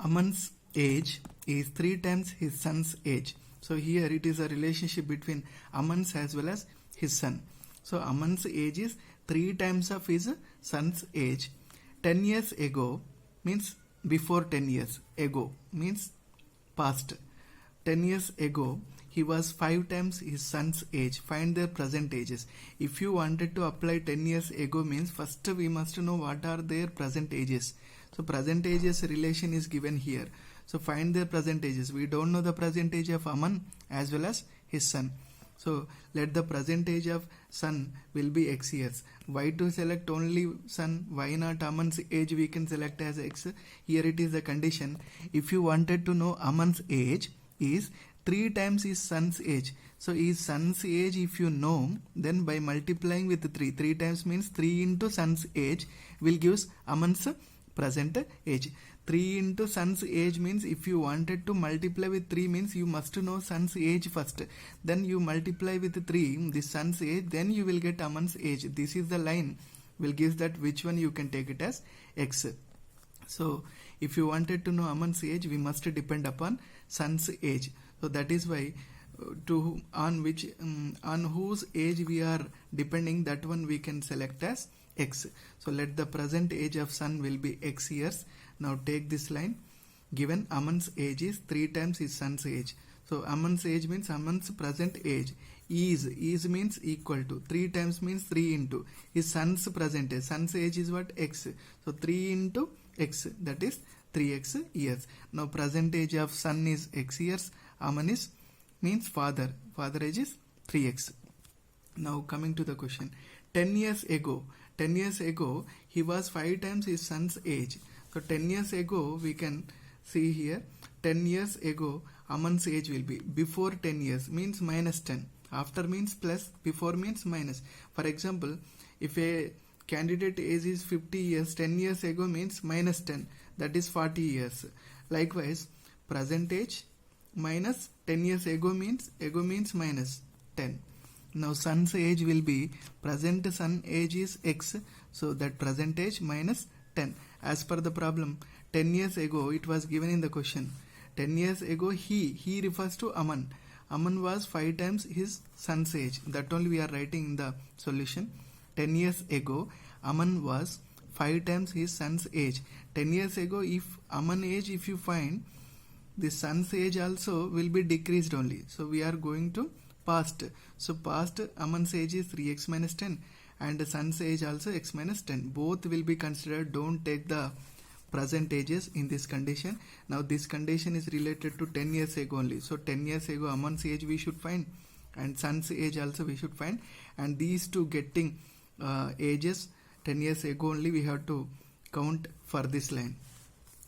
Aman's age is 3 times his son's age. So here it is a relationship between Aman's as well as his son. So Aman's age is 3 times of his son's age. 10 years ago means before 10 years ago means past. 10 years ago he was 5 times his son's age. Find their present ages. If you wanted to apply 10 years ago means first we must know what are their present ages. So present ages relation is given here. So find their present ages. We don't know the present age of Aman as well as his son. So let the present age of son will be x years. Why to select only son? Why not Aman's age we can select as x? Here it is the condition. If you wanted to know Aman's age is 3 times his son's age. So his son's age if you know, then by multiplying with 3, 3 times means 3 into son's age will gives Aman's present age. 3 into son's age means if you wanted to multiply with 3 means you must know son's age first. Then you multiply with 3 this son's age, then you will get Aman's age. This is the line will give that which one you can take it as x. So if you wanted to know Aman's age, we must depend upon son's age. So that is why on whose age we are depending, that one we can select as x. So let the present age of son will be x years. Now take this line. Given Aman's age is 3 times his son's age. So Aman's age means Aman's present age. Is means equal to 3 times means 3 into his son's present age. Son's age is what? X. So 3 into x, that is 3x years. Now present age of son is x years. Aman is means father. Father age is 3x. Now coming to the question. 10 years ago he was 5 times his son's age. So 10 years ago we can see here 10 years ago Aman's age will be before 10 years means minus 10. After means plus, before means minus. For example, if a candidate age is 50 years, 10 years ago means minus 10, that is 40 years. Likewise, present age minus 10 years ago means minus 10. Now son's age will be, present son age is x, so that present age minus 10. As per the problem, 10 years ago it was given in the question. 10 years ago he refers to Aman. Aman was 5 times his son's age. That only we are writing in the solution. 10 years ago Aman was 5 times his son's age. 10 years ago if Aman age if you find, the son's age also will be decreased only. So we are going to past. So past Aman's age is 3x minus 10 and the son's age also x minus 10. Both will be considered. Don't take the present ages in this condition. Now this condition is related to 10 years ago only. So 10 years ago Aman's age we should find and son's age also we should find, and these two getting ages 10 years ago only we have to count for this line.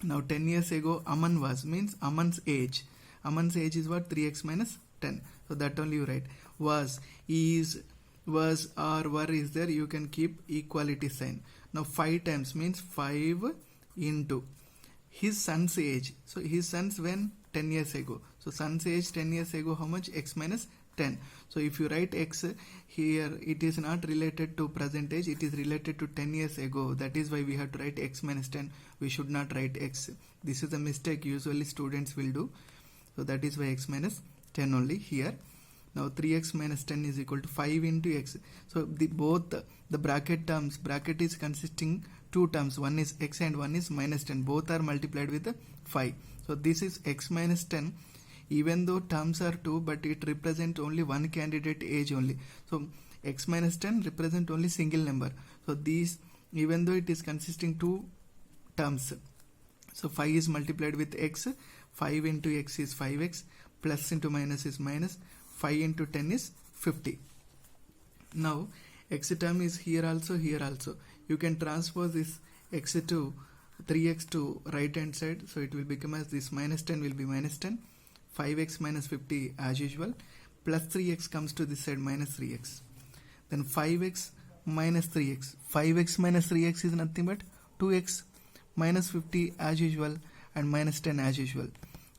Now 10 years ago Aman was means Aman's age. Aman's age is what? 3x minus 10. So that only you write. Was, is, was or were is there, you can keep equality sign. Now 5 times means 5 into his son's age. So his son's when? 10 years ago. So son's age 10 years ago how much? X minus 10. So if you write x here, it is not related to present age, it is related to 10 years ago. That is why we have to write x minus 10. We should not write x. This is a mistake usually students will do. So that is why x minus 10 only here. Now 3x minus 10 is equal to 5 into x. So both the bracket terms, bracket is consisting 2 terms, one is x and one is minus 10. Both are multiplied with 5. So this is x minus 10. Even though terms are 2, but it represents only one candidate age only. So x minus 10 represent only single number. So these, even though it is consisting 2 terms, so 5 is multiplied with x. 5 into x is 5x, plus into minus is minus. 5 into 10 is 50. Now x term is here also, here also. You can transpose this x to 3x to right hand side. So it will become as this minus 10 will be minus 10. 5x minus 50 as usual. Plus 3x comes to this side minus 3x. Then 5x minus 3x. 5x minus 3x is nothing but 2x. Minus 50 as usual and minus 10 as usual.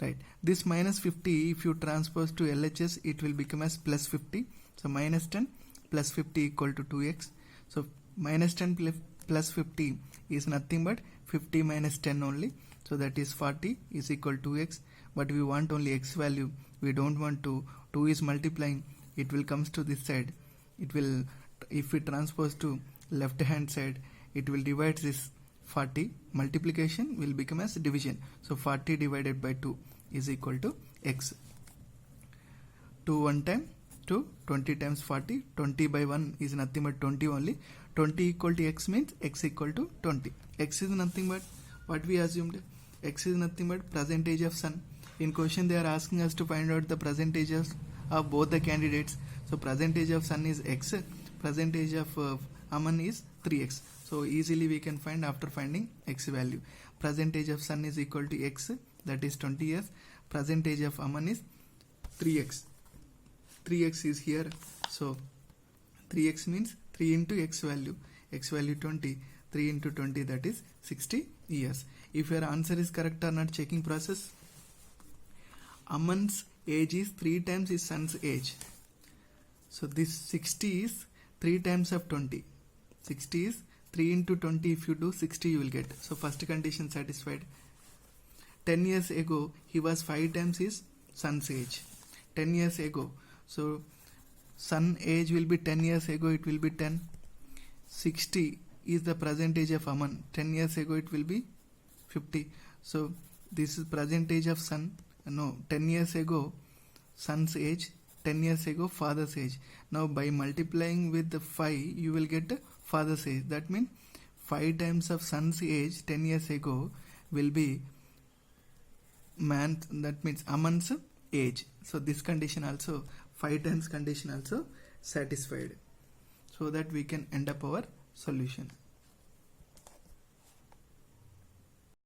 Right. This minus 50 if you transpose to LHS it will become as plus 50. So minus 10 plus 50 equal to 2x. So minus 10 plus 50 is nothing but 50 minus 10 only, so that is 40 is equal to x, but we want only x value, we don't want to. 2 is multiplying, it will comes to this side, it will, if we transpose to left hand side, it will divide this 40, multiplication will become as division, so 40 divided by 2 is equal to x. 2 one time, 2, 20 times 40, 20 by 1 is nothing but 20 only, 20 equal to x means x equal to 20. X is nothing but what we assumed, x is nothing but percentage of sun. In question they are asking us to find out the percentages of both the candidates, so percentage of sun is x, percentage of Aman is 3x, so easily we can find after finding x value. Percentage of sun is equal to x, that is 20 years, percentage of Aman is 3x, 3x is here, so 3x means 3 into x value 20, 3 into 20, that is 60 years. If your answer is correct or not, checking process. Aman's age is 3 times his son's age, so this 60 is 3 times of 20, 60 is 3 into 20, if you do 60 you will get, so first condition satisfied. 10 years ago he was 5 times his son's age, 10 years ago, so son age will be 10 years ago, it will be 10. 60 is the present age of Aman, 10 years ago it will be 50, so this is present age of son, no, 10 years ago son's age, 10 years ago father's age. Now by multiplying with the 5 you will get the father's age, that means 5 times of son's age 10 years ago will be man, that means Aman's age, so this condition also, 5 times condition also satisfied, so that we can end up our solution.